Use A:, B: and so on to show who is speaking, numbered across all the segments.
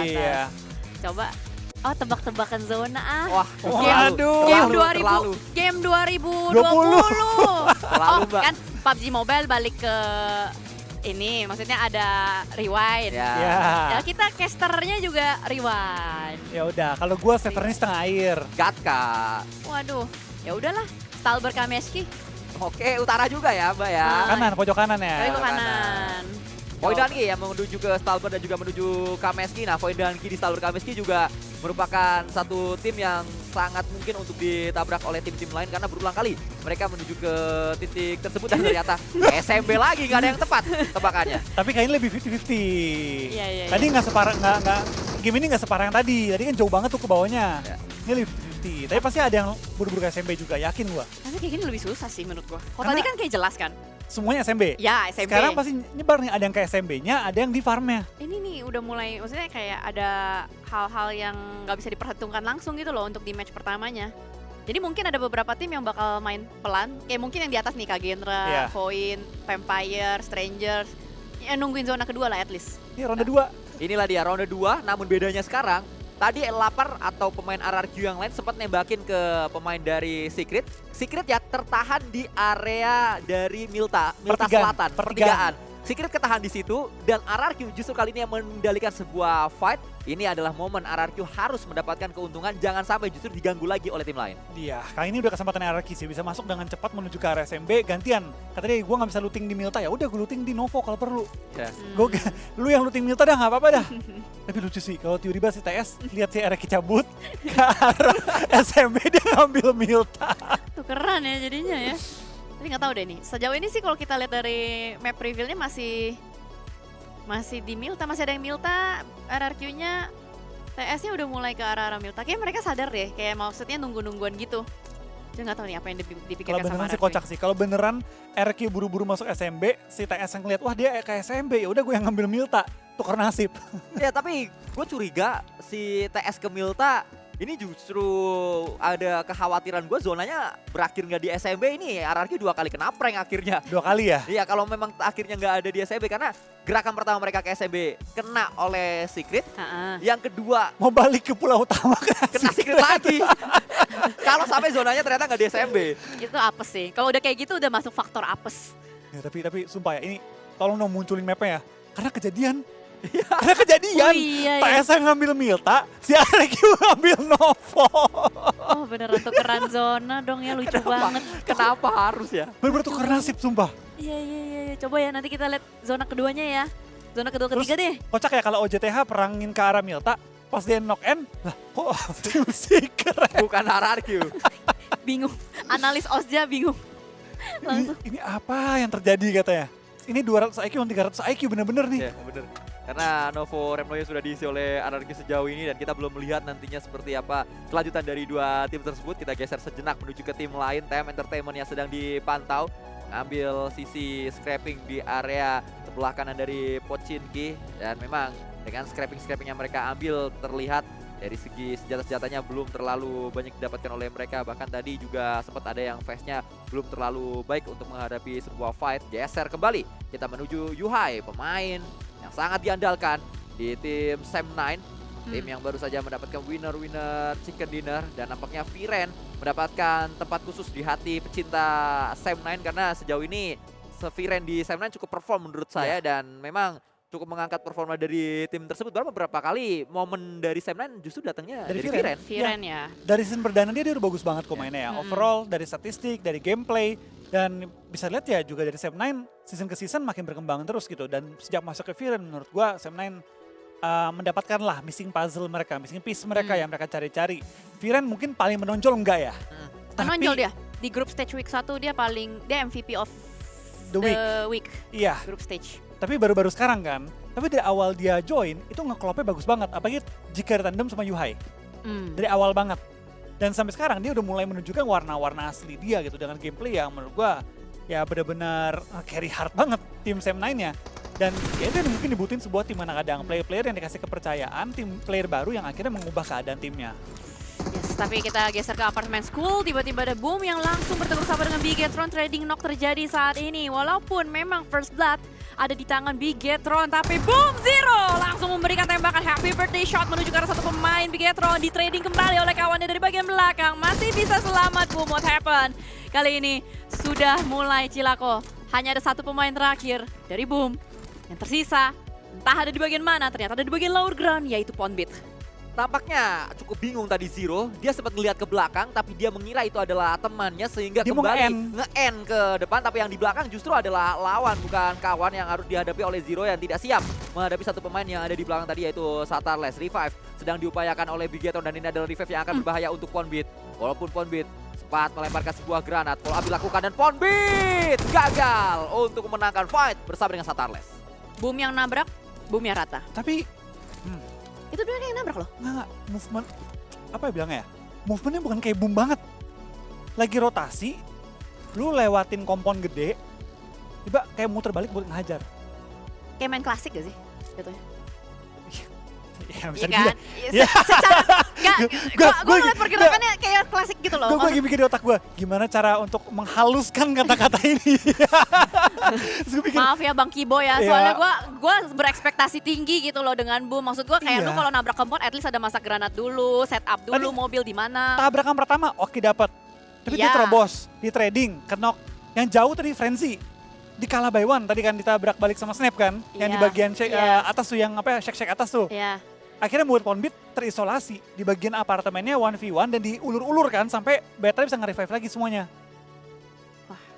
A: atas.
B: Iya.
A: Coba, oh tebak-tebakan zona ah.
C: Wah,
B: Waduh.
A: Game
C: terlalu.
A: 2000, game 2020.
C: Terlalu,
A: Oh,
C: Mbak.
A: kan PUBG Mobile balik ke ini, maksudnya ada rewind.
C: Ya.
B: Ya.
A: Ya kita casternya juga rewind.
B: Ya udah, kalau gue seternya setengah air.
C: Gatka.
A: Waduh, ya udahlah. Stalber Kameski,
C: Oke, utara juga ya, Mbak ya.
B: Kanan, pojok kanan ya.
A: dari ke
C: kanan.
A: kanan.
C: Voidanki yang menuju ke Stalber dan juga menuju Kameski. Nah, Voidanki di Stalber Kameski juga merupakan satu tim yang sangat mungkin untuk ditabrak oleh tim-tim lain karena berulang kali mereka menuju ke titik tersebut dan ternyata SMB lagi nggak ada yang tepat tebakannya.
B: Tapi kayaknya lebih 50-50.
A: Iya, iya,
B: Tadi
A: iya.
B: nggak separah, nggak game ini nggak separah yang tadi. Tadi kan jauh banget tuh ke bawahnya.
C: Ya.
B: Ini lebih 50. Tapi pasti ada yang buru-buru ke SMB juga, yakin gua.
A: Tapi kayak gini lebih susah sih menurut gua. Kalau
B: Karena-
A: tadi kan kayak jelas kan?
B: Semuanya SMB.
A: Ya, SMP.
B: Sekarang pasti nyebar nih, ada yang ke SMB-nya, ada yang di farmnya.
A: Ini nih udah mulai, maksudnya kayak ada hal-hal yang nggak bisa diperhitungkan langsung gitu loh untuk di match pertamanya. Jadi mungkin ada beberapa tim yang bakal main pelan, kayak mungkin yang di atas nih Kak Genra,
B: Iya.
A: Void, Vampire, Strangers, ya, nungguin zona kedua lah at least.
B: Ini ronde 2.
C: Inilah dia ronde 2, namun bedanya sekarang tadi Lapar atau pemain RRQ yang lain sempat nembakin ke pemain dari Secret. Secret ya tertahan di area dari Milta
B: Pertigaan,
C: Selatan,
B: pertigaan.
C: pertigaan. Secret ketahan di situ dan RRQ justru kali ini yang mengendalikan sebuah fight. Ini adalah momen RRQ harus mendapatkan keuntungan, jangan sampai justru diganggu lagi oleh tim lain.
B: Iya, kali ini udah kesempatan RRQ sih, bisa masuk dengan cepat menuju ke area SMB. Gantian, kata dia gue nggak bisa looting di Milta, ya udah gue looting di Novo kalau perlu.
C: Ya.
B: Lu yang looting Milta dah nggak apa-apa dah. Tapi lucu sih, kalau tiba-tiba si TS lihat si RRQ cabut ke arah SMB dia ngambil Milta.
A: Tukeran ya jadinya ya. Tapi nggak tahu deh nih. Sejauh ini sih kalau kita lihat dari map reveal-nya masih di Milta, masih ada yang Milta, RRQ-nya TS-nya udah mulai ke arah-arah Milta. Kayak mereka sadar deh, kayak maksudnya nunggu-nungguan gitu. Jadi nggak tahu nih apa yang
B: Kalau
A: dipikirkan sama
B: beneran sih
A: RRQ.
B: kocak sih. Kalau beneran RRQ buru-buru masuk SMB, si TS yang ngeliat, wah dia ke SMB, ya udah gue yang ngambil Milta, tukar nasib.
C: Ya tapi gue curiga si TS ke Milta ini justru ada kekhawatiran gue zonanya berakhir nggak di SMB ini. RRQ 2 kali kena prank akhirnya.
B: 2 kali ya.
C: Iya kalau memang akhirnya nggak ada di SMB karena gerakan pertama mereka ke SMB kena oleh Secret.
A: Ha-ha.
C: Yang kedua
B: Mau balik ke pulau utama
C: kena Secret lagi. Kalau sampai zonanya ternyata nggak di SMB.
A: Itu apes sih. Kalau udah kayak gitu udah masuk faktor apes.
B: Ya, tapi sumpah ya, ini tolong dong munculin mapnya ya. Karena kejadian. Karena kejadian.
A: Oh iya ya.
B: TS yang ngambil Milta, si RRQ ngambil Novo.
A: Oh beneran tukeran zona dong ya, lucu banget.
C: Kenapa harus ya?
B: Bener-bener tukar nasib sumpah.
A: Iya. Coba ya nanti kita lihat zona keduanya ya. Zona kedua ketiga deh.
B: Kocak ya kalau OJTH perangin ke arah Milta, pas dia knock end, lah kok tim Secret.
C: Bukan RRQ.
A: Bingung. Analis Osja bingung. Langsung.
B: Ini apa yang terjadi katanya? Ini 200 IQ, 300 IQ bener-bener nih.
C: Ya bener. Karena Novo Remnoya sudah diisi oleh RRQ sejauh ini dan kita belum melihat nantinya seperti apa kelanjutan dari dua tim tersebut. Kita geser sejenak menuju ke tim lain, TM Entertainment yang sedang dipantau. Ngambil sisi scrapping di area sebelah kanan dari Pochinki. Dan memang dengan scrapping yang mereka ambil terlihat dari segi senjata-senjatanya belum terlalu banyak didapatkan oleh mereka. Bahkan tadi juga sempat ada yang face-nya belum terlalu baik untuk menghadapi sebuah fight. Geser kembali, kita menuju Yuhai, pemain yang sangat diandalkan di tim Sam9. Tim yang baru saja mendapatkan winner chicken dinner. Dan nampaknya Viren mendapatkan tempat khusus di hati pecinta Sam9. Karena sejauh ini Viren di Sam9 cukup perform menurut saya. Dan memang cukup mengangkat performa dari tim tersebut. Baru beberapa kali momen dari Sam9 justru datangnya dari Viren.
A: Viren ya.
B: Dari season perdana dia udah bagus banget kok mainnya ya. Overall, dari statistik, dari gameplay, dan bisa lihat ya juga dari Sam9 season ke season makin berkembang terus gitu. Dan sejak masuk ke Viren menurut gua Sam9 mendapatkan lah missing puzzle mereka, missing piece mereka yang mereka cari-cari. Viren mungkin paling menonjol enggak ya?
A: Menonjol dia. Di grup stage week 1 dia MVP of
B: The
A: week.
B: Iya,
A: Group stage.
B: tapi baru-baru sekarang kan. Tapi dari awal dia join itu ngeklopnya bagus banget. Apalagi jika tandem sama Yuhai. Dari awal banget. Dan sampai sekarang dia udah mulai menunjukkan warna-warna asli dia gitu dengan gameplay yang menurut gua ya benar-benar carry hard banget tim Sam9-nya. Dan ya itu mungkin dibutuhin sebuah tim mana kadang player-player yang dikasih kepercayaan, tim player baru yang akhirnya mengubah keadaan timnya.
A: Yes, tapi kita geser ke apartemen school, tiba-tiba ada boom yang langsung bertegur sapa dengan Bigetron. Trading knock terjadi saat ini. Walaupun memang first blood ada di tangan Bigetron. Tapi boom, Zero langsung memberikan tembakan happy birthday shot menuju ke arah satu pemain Bigetron. Di trading kembali oleh kawannya dari bagian belakang. Masih bisa selamat, boom, what happened? Kali ini sudah mulai Cilako. Hanya ada satu pemain terakhir dari boom. Yang tersisa, entah ada di bagian mana, ternyata ada di bagian lower ground, yaitu Ponbit.
C: Tampaknya cukup bingung tadi Zero, dia sempat ngelihat ke belakang tapi dia mengira itu adalah temannya sehingga
B: Dia mau
C: kembali
B: nge-end.
C: nge-end ke depan, tapi yang di belakang justru adalah lawan bukan kawan yang harus dihadapi oleh Zero yang tidak siap menghadapi satu pemain yang ada di belakang tadi yaitu Satarless. Revive sedang diupayakan oleh Bigetron dan ini adalah revive yang akan berbahaya untuk Ponbit. Walaupun Ponbit sempat melemparkan sebuah granat, follow up dilakukan dan Ponbit gagal untuk memenangkan fight bersama dengan Satarless.
A: Boom yang nabrak, boom yang rata.
B: Tapi
A: Itu benar yang nabrak loh.
B: nggak, movement, apa ya bilangnya ya? Movementnya bukan kayak boom banget. Lagi rotasi, lu lewatin kompon gede, tiba kayak muter balik buat ngehajar.
A: Kayak main klasik gak sih? Jatuhnya.
B: Ya bisa
A: Iya
B: dibilang.
A: kan? Secara, enggak, gue
B: gua-
A: ngeliat pergerakannya kayak klasik gitu loh.
B: Gue lagi mikir di otak gue, gimana cara untuk menghaluskan kata-kata ini. Terus gue pikir,
A: Maaf ya Bang Kibo ya,
B: Iya.
A: soalnya gue berekspektasi tinggi gitu loh dengan boom. Maksud gue kayak
B: Iya.
A: lu kalau nabrak kompon at least ada masak granat dulu, set up dulu
B: Tadi-
A: mobil di mana.
B: tabrakan pertama oke dapat. Tapi dia
A: Iya.
B: terobos, di trading, kenok. Yang jauh tadi Frenzy. Di kalah by one tadi kan ditabrak balik sama Snap kan. Yang di
A: Iya.
B: bagian
A: Iya.
B: atas tuh, yang apa ya, shake-shake atas tuh.
A: Ya,
B: Akhirnya buat Ponbit terisolasi di bagian apartemennya 1v1 dan diulur-ulur kan sampai Better bisa nge-revive lagi semuanya.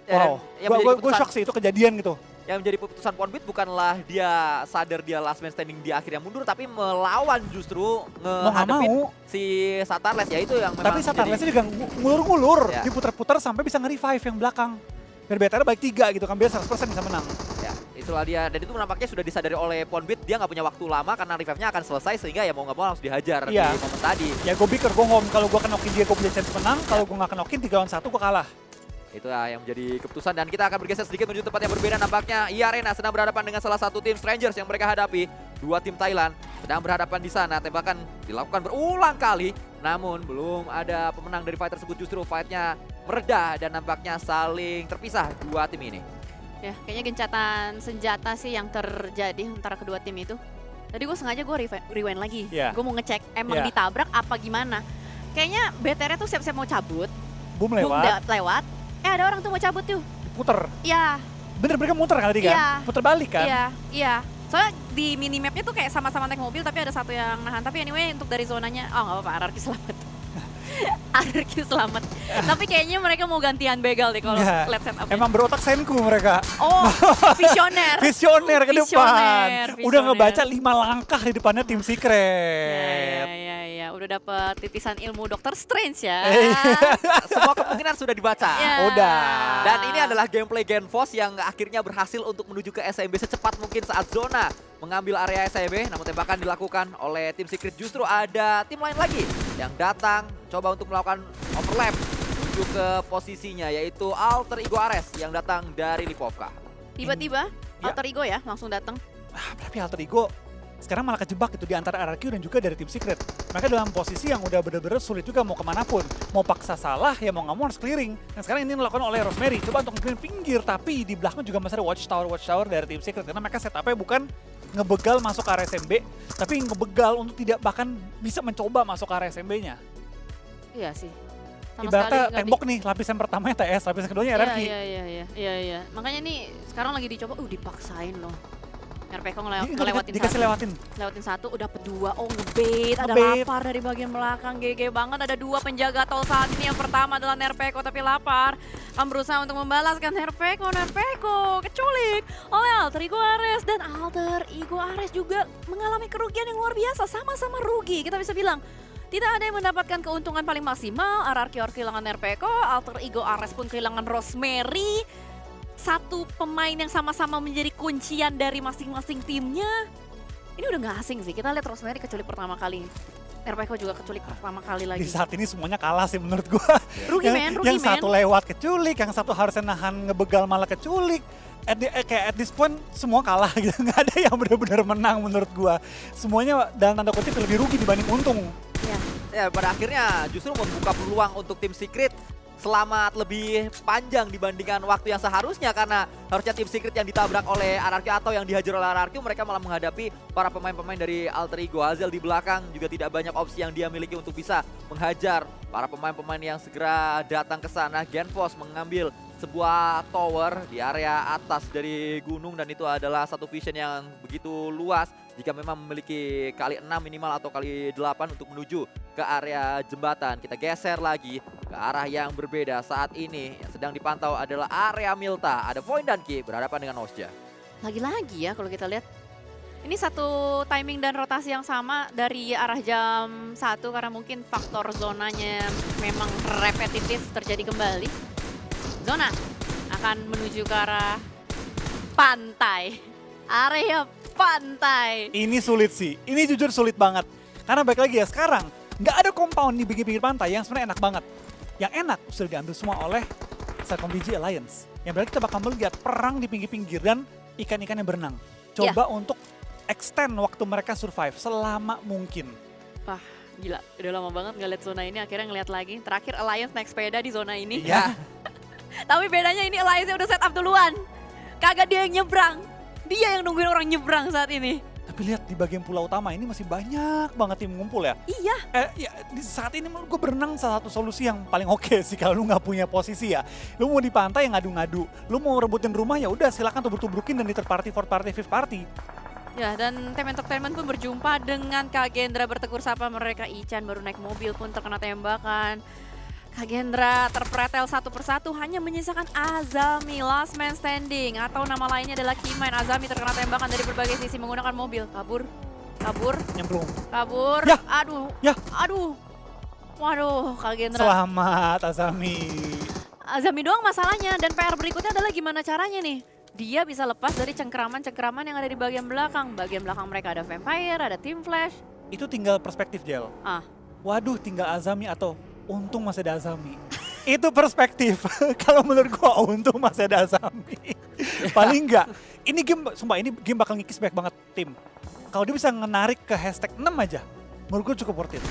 B: Wow,
C: yang
B: gue
C: menjadi keputusan-
B: shock sih itu kejadian gitu.
C: Yang menjadi keputusan Ponbit bukanlah dia sadar dia last man standing di akhirnya mundur, tapi melawan justru
B: Mau nggak
C: ngehadapin
B: mau,
C: si Satarless, ya itu yang memang
B: tapi
C: menjadi-
B: Satarless-nya juga ngulur-ngulur,
C: Ya.
B: diputer-puter sampai bisa nge-revive yang belakang. Biar Better balik 3 gitu kan, biar 100% bisa menang.
C: Ya, itulah dia. Dan itu nampaknya sudah disadari oleh Ponbit, dia nggak punya waktu lama karena revive-nya akan selesai sehingga ya mau nggak mau harus dihajar
B: Iya.
C: di momen tadi.
B: Ya gue pikir gue ngomong kalau gue kenokin dia gue punya chance menang, kalau gue nggak kenokin 3-1 gue kalah.
C: Itulah yang menjadi keputusan dan kita akan bergeser sedikit menuju tempat yang berbeda. Nampaknya Arena sedang berhadapan dengan salah satu tim Strangers yang mereka hadapi. Dua tim Thailand sedang berhadapan di sana. Tembakan dilakukan berulang kali, namun belum ada pemenang dari fight tersebut. Justru fightnya meredah dan nampaknya saling terpisah dua tim ini.
A: ya kayaknya gencatan senjata sih yang terjadi antara kedua tim itu. Tadi gue sengaja gue rewind lagi.
B: Iya.
A: Gue mau ngecek emang
B: Iya.
A: ditabrak apa gimana. Kayaknya BTR tuh siap-siap mau cabut,
B: Boom
A: boom
B: lewat,
A: lewat. Ada orang tuh mau cabut tuh.
B: puter.
A: Iya,
B: Bener mereka muter kan tadi kan?
A: Iya.
B: Puter balik kan?
A: iya, iya. Soalnya di minimapnya tuh kayak sama-sama naik mobil tapi ada satu yang nahan. Tapi anyway untuk dari zonanya, oh nggak apa-apa, Ararki selamat. Ararki selamat. Tapi kayaknya mereka mau gantian begal deh kalau
B: Nggak.
A: lihat setupnya.
B: Emang berotak senku mereka.
A: Oh, visioner.
B: Visioner ke depan.
A: Visioner,
B: Udah
A: visioner.
B: ngebaca 5 langkah di depannya tim
A: Ya,
B: Secret.
A: ya. Udah dapet titisan ilmu Dokter Strange ya.
C: Semua kemungkinan sudah dibaca.
A: Ya.
B: Udah.
C: Dan ini adalah gameplay Genfos yang akhirnya berhasil untuk menuju ke SMB secepat mungkin saat zona mengambil area SMB. Namun tembakan dilakukan oleh tim Secret, justru ada tim lain lagi yang datang coba untuk melakukan overlap menuju ke posisinya, yaitu Alter Ego Ares yang datang dari Lipovka.
A: Tiba-tiba
B: Ya.
A: Alter Ego ya langsung datang.
B: Tapi Alter Ego sekarang malah kejebak gitu di antara RRQ dan juga dari tim Secret. Mereka dalam posisi yang udah bener-bener sulit juga mau kemanapun. Mau paksa salah ya mau nggak mau harus clearing. Dan sekarang ini dilakukan oleh Rosemary. Coba untuk clearing pinggir, tapi di belakang juga masih ada watchtower dari tim Secret. Karena mereka setupnya bukan ngebegal masuk ke area SMB, tapi ngebegal untuk tidak bahkan bisa mencoba masuk ke area SMB-nya.
A: Iya sih. Sama
B: Ibaratnya
A: sekali nggak
B: tembok nih, lapisan pertamanya TS, lapisan keduanya RRQ.
A: Iya. Makanya nih sekarang lagi dicoba, dipaksain loh. RPK
B: Ini
A: ngelewatin
B: dikasih
A: satu.
B: lewatin.
A: Lewatin satu, udah kedua. Oh ngebait, ada
B: Ngebait.
A: lapar dari bagian belakang. GG banget, ada dua penjaga tol saat ini. Yang pertama adalah Nerpeko tapi lapar. Akan berusaha untuk membalaskan Nerpeko keculik oleh Alter Ego Ares. Dan Alter Ego Ares juga mengalami kerugian yang luar biasa. Sama-sama rugi, kita bisa bilang. Tidak ada yang mendapatkan keuntungan paling maksimal. RRQ kehilangan Nerpeko, Alter Ego Ares pun kehilangan Rosemary. Satu pemain yang sama-sama menjadi kuncian dari masing-masing timnya. Ini udah gak asing sih, kita lihat Rosemary keculik pertama kali. RPK juga keculik pertama kali lagi.
B: Di saat ini semuanya kalah sih menurut gua.
A: Rugi
B: Yang satu lewat keculik, yang satu harusnya nahan ngebegal malah keculik. Kayak at this point semua kalah gitu, nggak ada yang benar-benar menang menurut gua. Semuanya dalam tanda kutip lebih rugi dibanding untung.
A: Ya.
C: Ya, pada akhirnya justru membuka peluang untuk tim Secret selamat lebih panjang dibandingkan waktu yang seharusnya, karena harusnya tim Secret yang ditabrak oleh RRQ atau yang dihajar oleh RRQ, mereka malah menghadapi para pemain-pemain dari Alter Ego. Hazel di belakang juga tidak banyak opsi yang dia miliki untuk bisa menghajar para pemain-pemain yang segera datang ke sana. Genfos mengambil sebuah tower di area atas dari gunung, dan itu adalah satu vision yang begitu luas jika memang memiliki kali 6 minimal atau kali 8 untuk menuju ke area jembatan. Kita geser lagi ke arah yang berbeda. Saat ini yang sedang dipantau adalah area Milta. Ada Void dan Ki berhadapan dengan Osja.
A: Lagi-lagi ya kalau kita lihat. Ini satu timing dan rotasi yang sama dari arah jam 1 karena mungkin faktor zonanya memang repetitif terjadi kembali. Zona akan menuju ke arah pantai. Area pantai.
B: Ini sulit sih, ini jujur sulit banget. Karena balik lagi ya, sekarang nggak ada compound di pinggir-pinggir pantai yang sebenarnya enak banget. Yang enak sudah diambil semua oleh Celcom BG Alliance. Yang berarti kita bakal melihat perang di pinggir-pinggir dan ikan-ikan yang berenang. Coba untuk extend waktu mereka survive selama mungkin.
A: Wah gila, udah lama banget nggak lihat zona ini, akhirnya ngeliat lagi. Terakhir Alliance naik sepeda di zona ini.
B: Iya.
A: Tapi bedanya ini Alliance udah set up duluan. Kagak dia yang nyebrang. Dia yang nungguin orang nyebrang saat ini.
B: Tapi lihat di bagian pulau utama ini masih banyak banget tim ngumpul ya.
A: Iya.
B: Ya, di saat ini menurut gue berenang salah satu solusi yang paling oke sih kalau lu nggak punya posisi ya. Lu mau di pantai yang ngadu-ngadu. Lu mau rebutin rumah ya udah silakan tubruk-tubrukin dan di third party, fourth party, fifth party.
A: Ya, dan tim entertainment pun berjumpa dengan Kak Gendra bertegur sapa mereka. Ichan baru naik mobil pun terkena tembakan. Kak Gendra terpretel satu persatu, hanya menyisakan Azami last man standing, atau nama lainnya adalah Kimain. Azami terkena tembakan dari berbagai sisi menggunakan mobil. Kabur,
B: Nyemplung.
A: kabur.
B: Ya.
A: Aduh. Waduh, Kak Gendra.
B: Selamat Azami.
A: Azami doang masalahnya, dan PR berikutnya adalah gimana caranya nih. Dia bisa lepas dari cengkeraman-cengkeraman yang ada di bagian belakang. Bagian belakang mereka ada Vampire, ada Team Flash.
B: Itu tinggal perspektif, Jel. Waduh, tinggal Azami atau untung masih ada Azami. Itu perspektif. Kalau menurut gua untung masih ada Azami. Paling enggak. Ini game, sumpah ini game bakal ngikis banyak banget tim. Kalau dia bisa menarik ke hashtag 6 aja, menurut gua cukup worth it.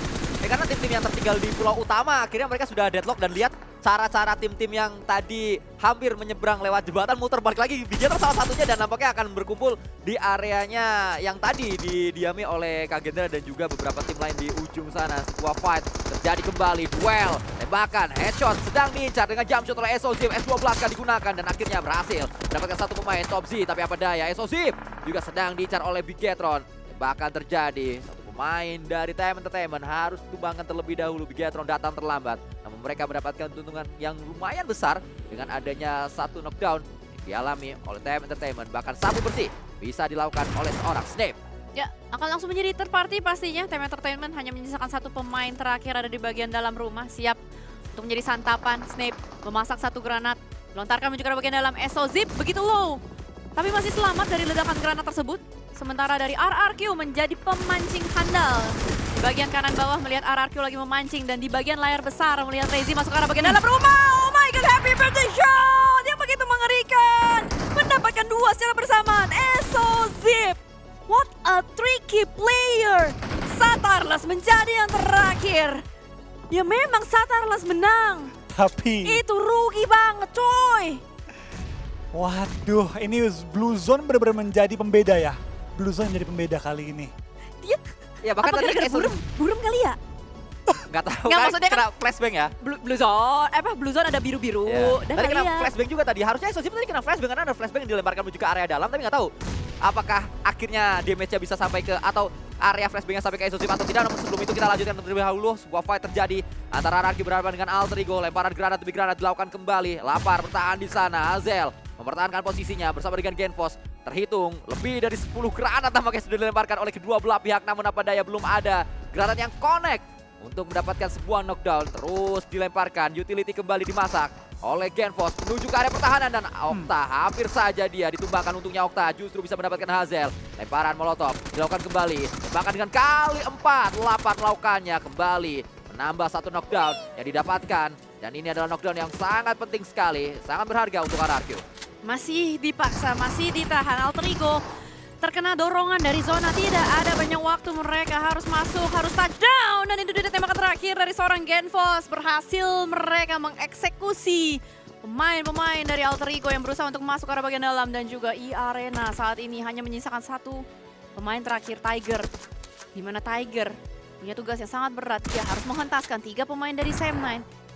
C: Karena tim-tim yang tertinggal di pulau utama akhirnya mereka sudah deadlock, dan lihat cara-cara tim-tim yang tadi hampir menyeberang lewat jembatan muter balik lagi. Bijeter salah satunya, dan nampaknya akan berkumpul di areanya yang tadi didiami oleh Kak Gendra dan juga beberapa tim lain di ujung sana. Sebuah fight terjadi kembali, duel, tembakan, headshot sedang diincar dengan jump shot oleh SOZIP. S12 kan digunakan dan akhirnya berhasil mendapatkan satu pemain top Z, tapi apa daya SOZIP juga sedang diincar oleh Bigetron. Tembakan terjadi, pemain dari TM Entertainment harus ditumbangkan terlebih dahulu. Bigetron datang terlambat, namun mereka mendapatkan keuntungan yang lumayan besar dengan adanya satu knockdown yang dialami oleh TM Entertainment. Bahkan sabu bersih bisa dilakukan oleh seorang Snape.
A: Ya, akan langsung menjadi third party pastinya. Team Entertainment hanya menyisakan satu pemain terakhir ada di bagian dalam rumah, siap untuk menjadi santapan. Snape memasak satu granat, lontarkan menuju ke bagian dalam. SOZIP begitu low, tapi masih selamat dari ledakan granat tersebut. Sementara dari RRQ menjadi pemancing handal. Di bagian kanan bawah melihat RRQ lagi memancing, dan di bagian layar besar melihat Rezi masuk ke arah bagian dalam rumah. Oh my god, happy birthday shot yang begitu mengerikan. Mendapatkan dua secara bersamaan. SOZIP, what a tricky player. Satarlas menjadi yang terakhir. Ya memang Satarlas menang.
B: Tapi
A: Itu rugi banget coy.
B: waduh, ini Blue Zone benar-benar menjadi pembeda ya. Blue Zone menjadi pembeda kali ini.
A: Dia
C: Ya bahkan
A: apa
C: tadi
A: gara-gara burem kali ya?
C: nggak tahu
A: Nggak,
C: kan,
A: maksudnya
C: kena flashbang ya.
A: Blue Zone, Blue Zone ada biru-biru.
C: Iya.
A: Dan
C: Tadi kena
A: kali ya.
C: flashbang juga tadi. Harusnya SOZIP tadi kena flashbang karena ada flashbang yang dilemparkan menuju ke area dalam, tapi nggak tahu apakah akhirnya damage-nya bisa sampai ke atau area flashbang-nya sampai ke SOZIP atau tidak. Namun sebelum itu kita lanjutkan terlebih dahulu. Sebuah fight terjadi antara RRQ berhadapan dengan Alter Ego. Lemparan granat demi granat dilakukan kembali. Lapar bertahan di sana. Hazel mempertahankan posisinya bersama dengan Genfos. Terhitung lebih dari 10 granat tampaknya sudah dilemparkan oleh kedua belah pihak, namun apa daya belum ada granat yang connect untuk mendapatkan sebuah knockdown. Terus dilemparkan, utility kembali dimasak oleh Genfos menuju ke area pertahanan, dan Okta hampir saja dia ditumbangkan. Untungnya Okta justru bisa mendapatkan Hazel. Lemparan molotov dilakukan kembali, tembakan dengan kali 4, 8 melakukannya kembali, menambah satu knockdown yang didapatkan, dan ini adalah knockdown yang sangat penting sekali, sangat berharga untuk RRQ.
A: Masih dipaksa, masih ditahan. Alter Ego terkena dorongan dari zona. Tidak ada banyak waktu, mereka harus masuk, harus touchdown. Dan itu dia tembakan terakhir terakhir dari seorang Genfos. Berhasil mereka mengeksekusi pemain-pemain dari Alter Ego yang berusaha untuk masuk ke arah bagian dalam. Dan juga E-Arena saat ini hanya menyisakan satu pemain terakhir, Tiger. Dimana Tiger punya tugas yang sangat berat. Dia harus menghentaskan 3 pemain dari Sam9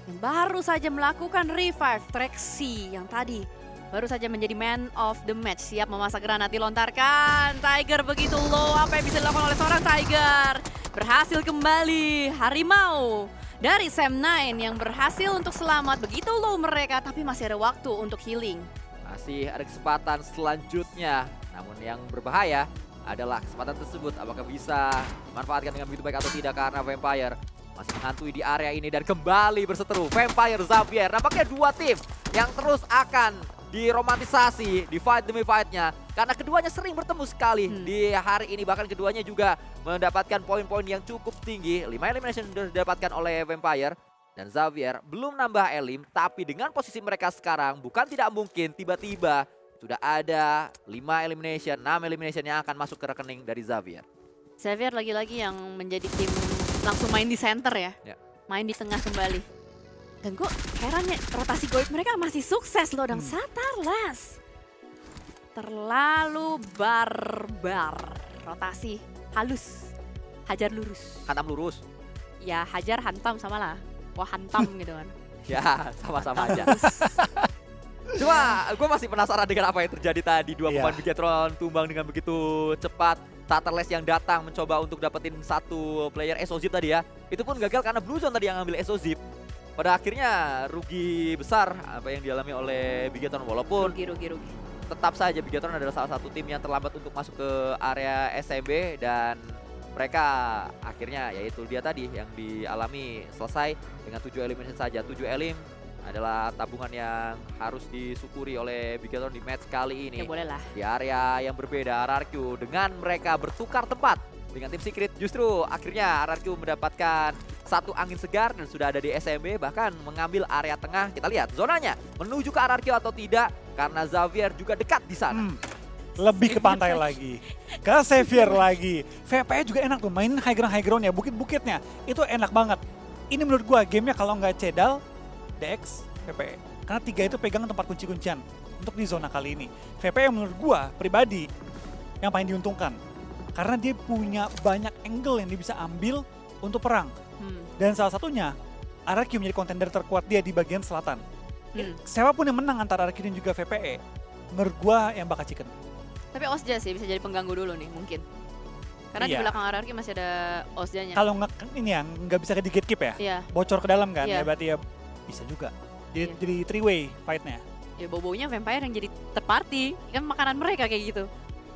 A: yang baru saja melakukan revive. Trexy yang tadi baru saja menjadi man of the match. Siap memasak granat, dilontarkan. Tiger begitu low, apa yang bisa dilakukan oleh seorang Tiger? Berhasil kembali. Harimau dari Sam9 yang berhasil untuk selamat. Begitu low mereka, tapi masih ada waktu untuk healing.
C: Masih ada kesempatan selanjutnya. Namun yang berbahaya adalah kesempatan tersebut. Apakah bisa dimanfaatkan dengan begitu baik atau tidak, karena Vampire masih menghantui di area ini dan kembali berseteru. Vampire, Xavier, nampaknya 2 tim yang terus akan diromantisasi di fight demi fightnya, karena keduanya sering bertemu sekali di hari ini. Bahkan keduanya juga mendapatkan poin-poin yang cukup tinggi. 5 elimination sudah didapatkan oleh Vampire dan Xavier. Belum nambah elim, tapi dengan posisi mereka sekarang bukan tidak mungkin tiba-tiba sudah ada 5 elimination, 6 elimination yang akan masuk ke rekening dari Xavier.
A: Xavier lagi-lagi yang menjadi tim langsung main di center ya. Main di tengah kembali. Dan gue herannya rotasi goib mereka masih sukses loh, dan Satarlas terlalu barbar. Rotasi halus, hajar lurus.
C: Hantam lurus.
A: Ya hajar hantam sama lah. Wah hantam gitu kan.
C: Ya sama-sama aja. Cuma gue masih penasaran dengan apa yang terjadi tadi. 2 pemain Bigetron tumbang dengan begitu cepat. Satarlas yang datang mencoba untuk dapetin 1 player Exozip tadi ya. Itu pun gagal karena Blue Zone tadi yang ngambil Exozip. Pada akhirnya rugi besar apa yang dialami oleh Bigetron, walaupun
A: rugi.
C: tetap saja Bigetron adalah salah satu tim yang terlambat untuk masuk ke area SMB, dan mereka akhirnya yaitu dia tadi yang dialami selesai dengan 7 elimination saja. 7 elim adalah tabungan yang harus disyukuri oleh Bigetron di match kali ini.
A: Ya boleh lah.
C: Di area yang berbeda, RRQ dengan mereka bertukar tempat dengan tim Secret, justru akhirnya RRQ mendapatkan 1 angin segar dan sudah ada di SMB, bahkan mengambil area tengah. Kita lihat zonanya menuju ke RRQ atau tidak, karena Xavier juga dekat di sana.
B: Lebih ke pantai lagi, ke Xavier lagi. VPE juga enak tuh, main high ground ya, bukit-bukitnya itu enak banget. Ini menurut gua gamenya kalau nggak Cedal, DX, VPE. Karena 3 itu pegang tempat kunci-kuncian untuk di zona kali ini. VPE menurut gua pribadi yang paling diuntungkan, karena dia punya banyak angle yang dia bisa ambil untuk perang. Dan salah satunya, RRQ menjadi kontender terkuat dia di bagian selatan. Siapapun yang menang antara RRQ dan juga VPE, menurut gua yang bakal chicken.
A: Tapi Osja sih bisa jadi pengganggu dulu nih mungkin. Karena di belakang RRQ masih ada Osjanya.
B: Kalau ini ya nggak bisa di gatekeep ya,
A: Iya.
B: bocor ke dalam kan,
A: Iya.
B: ya berarti ya bisa juga.
A: Iya.
B: Jadi 3-way fight-nya.
A: Ya bobonya Vampire yang jadi third party. Kan makanan mereka kayak gitu.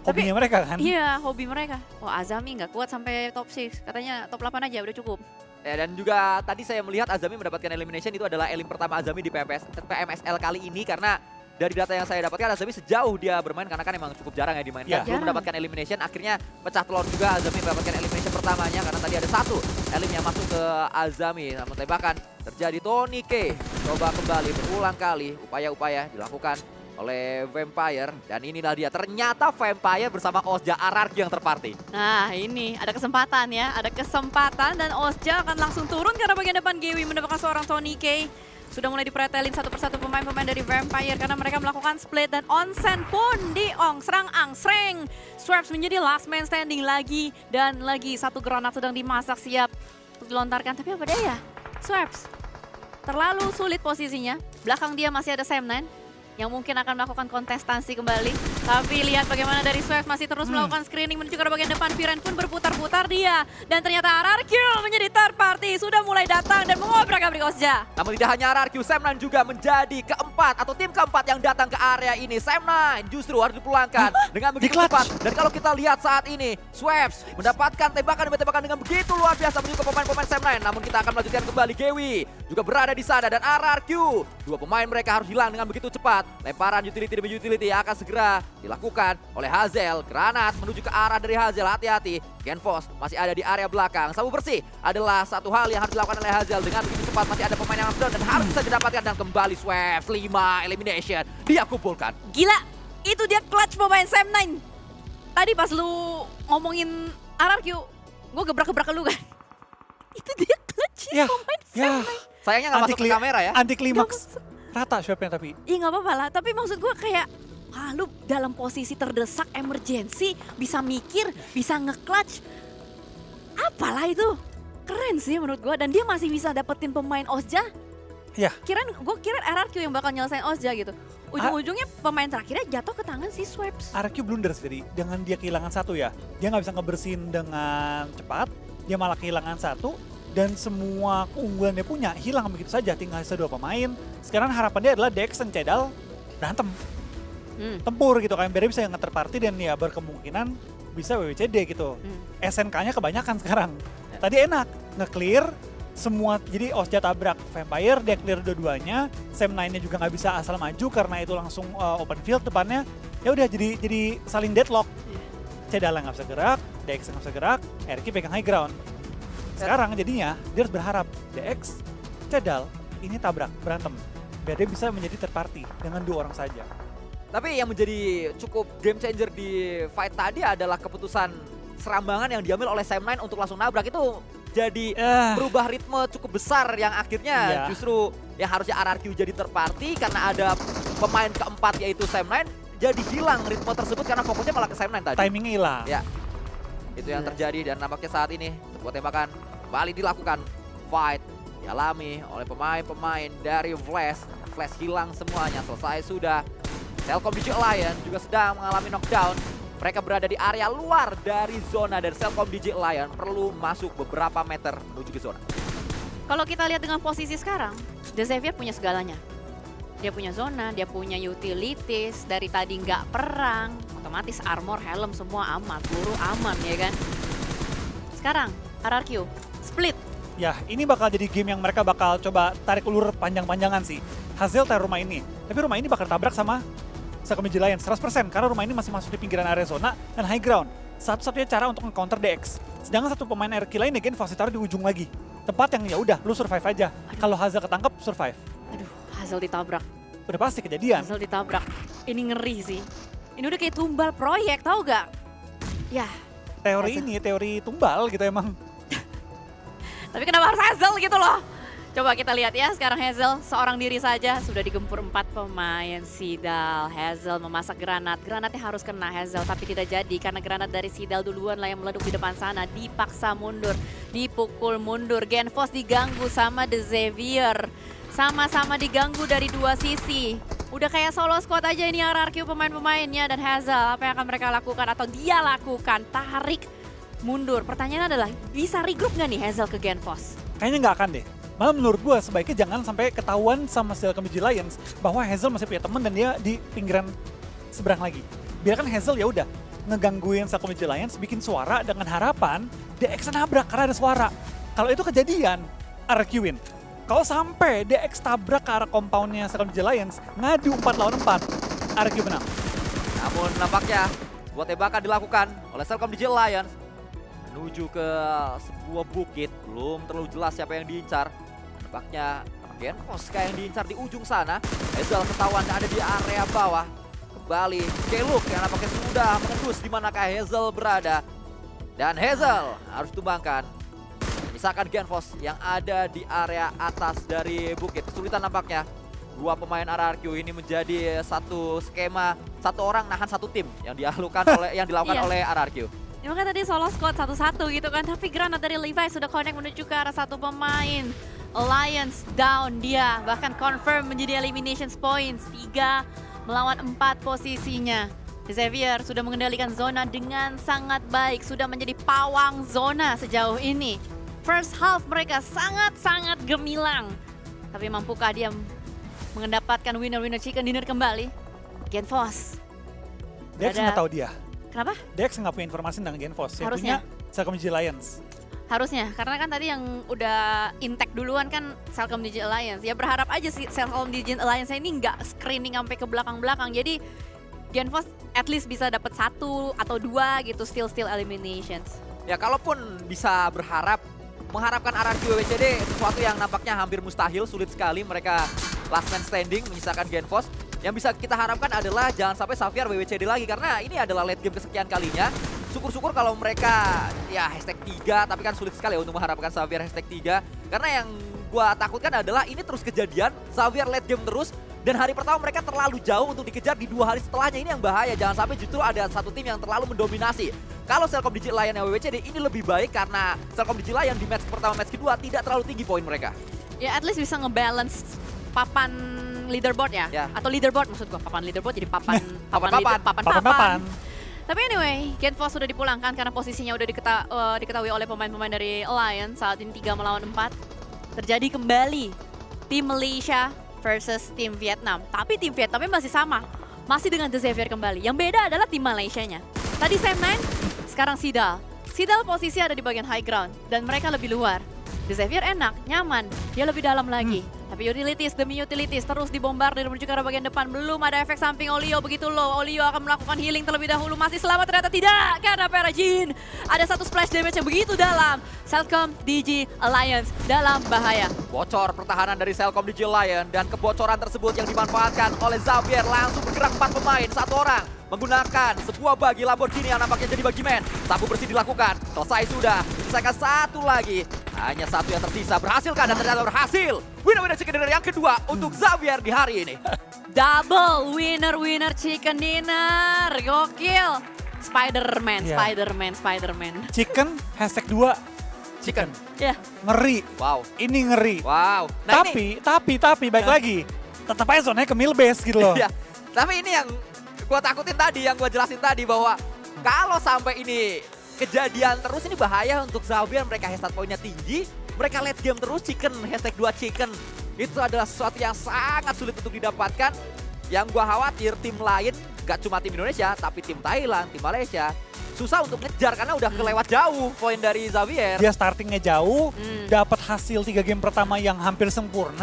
B: Hobinya mereka kan.
A: Iya, hobi mereka. Oh, Azami nggak kuat sampai top 6. Katanya top 8 aja udah cukup.
C: Ya, dan juga tadi saya melihat Azami mendapatkan elimination, itu adalah elim pertama Azami di PMSL kali ini, karena dari data yang saya dapatkan Azami sejauh dia bermain, karena kan emang cukup jarang ya dimainkan, belum mendapatkan elimination. Akhirnya pecah telur juga Azami mendapatkan elimination pertamanya, karena tadi ada 1 elim yang masuk ke Azami. Namun tembakan terjadi, Tony K coba kembali berulang kali, upaya-upaya dilakukan oleh Vampire, dan inilah dia ternyata Vampire bersama Osja RRQ yang terparty.
A: Nah ini ada kesempatan ya, ada kesempatan, dan Osja akan langsung turun karena bagian depan Gewi mendapatkan seorang Tony K. Sudah mulai dipretelin satu persatu pemain-pemain dari Vampire karena mereka melakukan split, dan onsen pun angsreng. Swerves menjadi last man standing lagi, dan lagi 1 granat sedang dimasak siap untuk dilontarkan. Tapi apa daya, Swerves terlalu sulit posisinya. Belakang dia masih ada Sam9 yang mungkin akan melakukan kontestansi kembali. Tapi lihat bagaimana dari Swerve masih terus melakukan screening menuju ke bagian depan. Viren pun berputar-putar dia. Dan ternyata RRQ menjadi third party. Sudah mulai datang dan mengobrak-abrik Osja.
C: Namun tidak hanya RRQ, Sam9 juga menjadi keempat atau tim keempat yang datang ke area ini. Sam9 justru harus dipulangkan dengan begitu cepat. Dan kalau kita lihat saat ini, Swerve mendapatkan tembakan demi tembakan dengan begitu luar biasa menuju ke pemain-pemain Sam9. Namun kita akan melanjutkan kembali. Gewi juga berada di sana, dan RRQ, 2 pemain mereka harus hilang dengan begitu cepat. Lemparan utility demi utility akan segera dilakukan oleh Hazel. Granat menuju ke arah dari Hazel, hati-hati. Genfos masih ada di area belakang. Sabu bersih adalah satu hal yang harus dilakukan oleh Hazel. Dengan begitu cepat masih ada pemain yang down dan harus bisa didapatkan. Dan kembali Swerve, 5 elimination dia kumpulkan.
A: Gila, itu dia clutch pemain Sam9. Tadi pas lu ngomongin RRQ, gue gebrak-gebrak lu kan. Itu dia clutch.
B: Ya, ya.
C: Sayangnya nggak masuk ke kamera ya.
B: Anti klimaks. Rata swapnya tapi.
A: Iya nggak apa-apa lah, tapi maksud gue kayak lu dalam posisi terdesak, emergency, bisa mikir, bisa nge-clutch. Apalah itu, keren sih menurut gue. Dan dia masih bisa dapetin pemain Ozja.
B: Ya.
A: Gue kira RRQ yang bakal nyelesain Ozja gitu. Ujung-ujungnya pemain terakhirnya jatuh ke tangan si Swaps.
B: RRQ blunder sih, dengan dia kehilangan satu ya. Dia nggak bisa ngebersihin dengan cepat, dia malah kehilangan satu. Dan semua keunggulan dia punya hilang begitu saja, tinggal sisa 2 pemain. Sekarang harapan dia adalah Dex dan Cedal berantem. Tempur gitu kan, biar dia bisa nge-third party dan ya berkemungkinan bisa WWCD gitu. SNK-nya kebanyakan sekarang. Tadi enak, nge-clear semua, jadi Ozja tabrak Vampire, dia clear dua-duanya. Sam 9-nya juga nggak bisa asal maju karena itu langsung open field depannya. Ya udah jadi saling deadlock. Cedal nggak bisa gerak, Dex nggak bisa gerak, RQ pegang high ground. Sekarang jadinya dia harus berharap DX, Cedal ini tabrak, berantem. Biar dia bisa menjadi third party dengan 2 orang saja.
C: Tapi yang menjadi cukup game changer di fight tadi adalah keputusan serambangan yang diambil oleh Sam 9 untuk langsung nabrak. Itu jadi berubah ritme cukup besar yang akhirnya justru yang harusnya RRQ jadi third party karena ada pemain keempat yaitu Sam 9 jadi hilang ritme tersebut karena fokusnya malah ke Sam 9 tadi.
B: Timingnya hilang.
C: Ya. Itu yang terjadi dan nampaknya saat ini sebuah tembakan kembali dilakukan. Fight dialami oleh pemain-pemain dari Flash. Flash hilang semuanya, selesai sudah. Cellcom Digi Alliance juga sedang mengalami knockdown. Mereka berada di area luar dari zona dan Cellcom Digi Alliance perlu masuk beberapa meter menuju ke zona.
A: Kalau kita lihat dengan posisi sekarang, The Xavier punya segalanya. Dia punya zona, dia punya utilities, dari tadi nggak perang, otomatis armor, helm semua aman, peluru aman ya kan. Sekarang RRQ, split.
B: Ya, ini bakal jadi game yang mereka bakal coba tarik ulur panjang-panjangan sih. Hasil taruh rumah ini, tapi rumah ini bakal tabrak sama Cellcom Digi Alliance 100% karena rumah ini masih masuk di pinggiran area zona dan high ground. Satu-satunya cara untuk nge-counter DX. Sedangkan satu pemain RQ lain again Fox ditaruh di ujung lagi. Tempat yang ya udah lu survive aja. Kalau Hazel ketangkep survive.
A: Aduh, Hazel ditabrak.
B: Udah pasti kejadian.
A: Hazel ditabrak. Ini ngeri sih. Ini udah kayak tumbal proyek, tau gak? Ya.
B: Teori
A: Hazel.
B: ini, teori tumbal gitu emang.
A: Tapi kenapa harus Hazel gitu loh? Coba kita lihat ya, sekarang Hazel seorang diri saja sudah digempur 4 pemain. Sidal, Hazel memasak granat. Granatnya harus kena Hazel, tapi tidak jadi karena granat dari Sidal duluan lah yang meleduk di depan sana. Dipaksa mundur, dipukul mundur. Genfos diganggu sama The Xavier. Sama-sama diganggu dari 2 sisi. Udah kayak solo squad aja ini RRQ pemain-pemainnya dan Hazel. Apa yang akan mereka lakukan atau dia lakukan? Tarik mundur. Pertanyaannya adalah, bisa regroup nggak nih Hazel ke Genfos?
B: Kayaknya nggak akan deh. Malah menurut gue sebaiknya jangan sampai ketahuan sama Cellcom Digi Alliance bahwa Hazel masih punya temen dan dia di pinggiran seberang lagi. Biarkan Hazel ya udah ngegangguin Cellcom Digi Alliance, bikin suara dengan harapan DX nabrak karena ada suara. Kalau itu kejadian, RRQ win. Kalau sampai DX tabrak ke arah compoundnya Cellcom Digi Alliance, ngadu 4 lawan 4, RRQ menang.
C: Namun nampaknya sebuah tembakan dilakukan oleh Cellcom Digi Alliance menuju ke sebuah bukit. Belum terlalu jelas siapa yang diincar. Nampaknya Genfos kayak yang diincar di ujung sana. Hazel ketahuan ada di area bawah. Kembali Keluk yang nampaknya sudah mengendus di manakah Hazel berada. Dan Hazel harus tumbangkan. Misalkan Genfos yang ada di area atas dari bukit. Kesulitan nampaknya. 2 pemain RRQ ini menjadi satu skema, satu orang nahan satu tim yang dilakukan oleh RRQ.
A: Ya makanya tadi solo squad satu-satu gitu kan, tapi granat dari Levi sudah connect menuju ke arah satu pemain. Alliance down, dia bahkan confirm menjadi elimination points. 3 melawan 4 posisinya. Xavier sudah mengendalikan zona dengan sangat baik, sudah menjadi pawang zona sejauh ini. First half mereka sangat-sangat gemilang. Tapi mampukah dia mendapatkan winner-winner chicken dinner kembali? Genfos.
B: DX nggak tahu dia.
A: Kenapa?
B: DX nggak punya informasi tentang Genfos. Yang
A: Harusnya.
B: punya Cellcom Digi Alliance.
A: Harusnya, karena kan tadi yang udah intek duluan kan Cellcom Digi Alliance. Ya berharap aja sih Cellcom Digi Alliance ini nggak screening sampai ke belakang-belakang. Jadi Genfos at least bisa dapat 1 atau 2 gitu, still eliminations.
C: Ya kalaupun bisa mengharapkan RRQ WWCD sesuatu yang nampaknya hampir mustahil, sulit sekali. Mereka last man standing menyisakan Genfos. Yang bisa kita harapkan adalah jangan sampai Xavier WWCD lagi karena ini adalah late game kesekian kalinya. syukur-syukur kalau mereka ya hashtag 3, tapi kan sulit sekali ya untuk mengharapkan Xavier hashtag 3. Karena yang gua takutkan adalah ini terus kejadian, Xavier late game terus, dan hari pertama mereka terlalu jauh untuk dikejar, di 2 hari setelahnya ini yang bahaya. Jangan sampai justru ada satu tim yang terlalu mendominasi. Kalau Cellcom Digi Lion yang WWCD ini lebih baik karena Cellcom Digi Lion di match pertama, match kedua tidak terlalu tinggi poin mereka.
A: Ya at least bisa ngebalance papan leaderboard ya. Atau leaderboard maksud gua, papan leaderboard jadi papan
B: Papan-papan.
A: Tapi anyway, Genfos sudah dipulangkan karena posisinya udah diketahui oleh pemain-pemain dari Alliance. Saat ini 3 melawan 4. Terjadi kembali tim Malaysia versus tim Vietnam. Tapi tim Vietnamnya masih sama. Masih dengan The Xavier kembali. Yang beda adalah tim Malaysianya. Tadi Sam9, sekarang Sidal. Sidal posisi ada di bagian high ground. Dan mereka lebih luar. The Xavier enak, nyaman, dia lebih dalam lagi. Tapi utilities demi utilities terus dibombardir menuju ke arah bagian depan. Belum ada efek samping Olio begitu low. Olio akan melakukan healing terlebih dahulu. Masih selamat ternyata tidak. Karena Perajin ada satu splash damage yang begitu dalam. Cellcom Digi Alliance dalam bahaya.
C: Bocor pertahanan dari Cellcom Digi Lion dan kebocoran tersebut yang dimanfaatkan oleh Xavier. Langsung bergerak 4 pemain, 1 orang. Menggunakan sebuah bagi Lamborghini yang nampaknya jadi bagi man. Sapu bersih dilakukan, selesai sudah. Selesaikan satu lagi. Hanya satu yang tersisa, berhasilkan dan ternyata berhasil. Winner-winner chicken dinner yang kedua untuk Xavier di hari ini.
A: Double winner chicken dinner. Gokil. Spider-Man,
B: Iya.
A: Spider-Man.
B: Chicken, hashtag 2.
C: Chicken.
A: Ya.
B: Ngeri.
C: Wow.
B: Ini ngeri.
C: Wow. Nah ini,
B: Tapi, baik lagi. Tetap aja zonanya ke mill base gitu loh.
C: ya, tapi ini yang gua takutin tadi, yang gua jelasin tadi bahwa kalau sampai ini kejadian terus, ini bahaya untuk Xavier. Mereka hashtag poinnya tinggi, mereka late game terus, chicken, hashtag 2 chicken. Itu adalah sesuatu yang sangat sulit untuk didapatkan. Yang gua khawatir tim lain, gak cuma tim Indonesia, tapi tim Thailand, tim Malaysia, susah untuk ngejar karena udah kelewat jauh poin dari Xavier.
B: Dia startingnya jauh, dapat hasil 3 game pertama yang hampir sempurna.